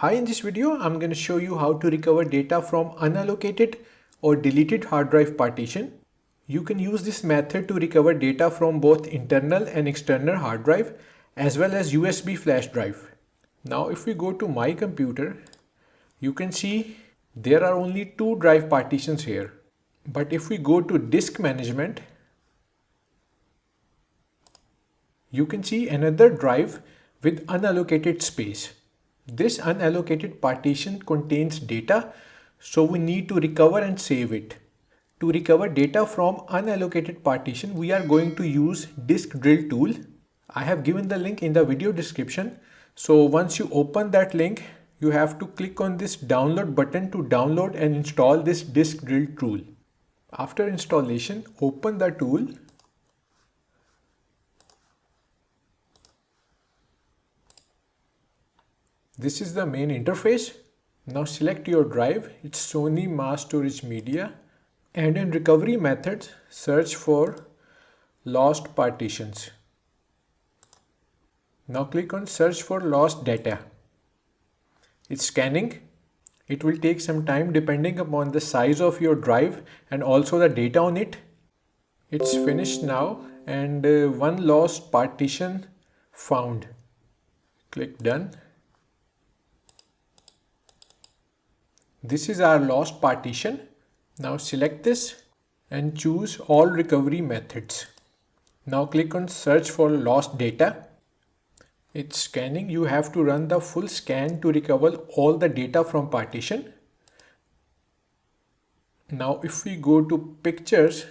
Hi, in this video, I'm going to show you how to recover data from unallocated or deleted hard drive partition. You can use this method to recover data from both internal and external hard drive as well as USB flash drive. Now, if we go to my computer, you can see there are only two drive partitions here. But if we go to disk management, you can see another drive with unallocated space. This unallocated partition contains data, so we need to recover and save it. To recover data from unallocated partition, we are going to use disk drill tool. I have given the link in the video description. So once you open that link, you have to click on this download button to download and install this disk drill tool. After installation, open the tool. This is the main interface. Now select your drive, it's Sony Mass Storage Media, and in recovery methods, search for lost partitions. Now click on search for lost data. It's scanning. It will take some time depending upon the size of your drive and also the data on it. It's finished now and one lost partition found. Click done. This is our lost partition. Now select this and choose all recovery methods. Now click on search for lost data. It's scanning. You have to run the full scan to recover all the data from partition. Now if we go to pictures,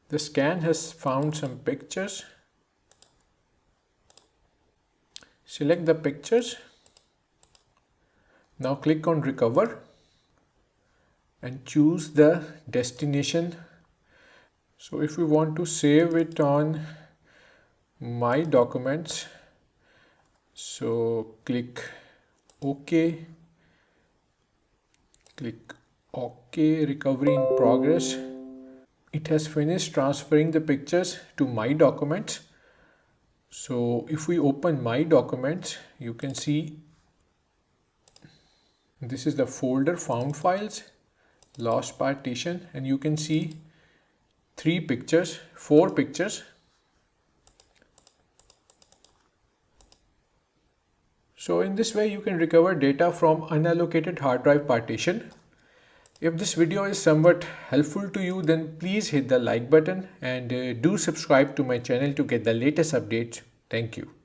the scan has found some pictures. Select the pictures. Now click on recover and choose the destination. So if we want to save it on my documents, so click OK, click OK, recovery in progress. It has finished transferring the pictures to my documents. So if we open my documents, you can see this is the folder found files, lost partition, and you can see 4 pictures. So in this way you can recover data from unallocated hard drive partition. If this video is somewhat helpful to you, then please hit the like button and do subscribe to my channel to get the latest updates. Thank you.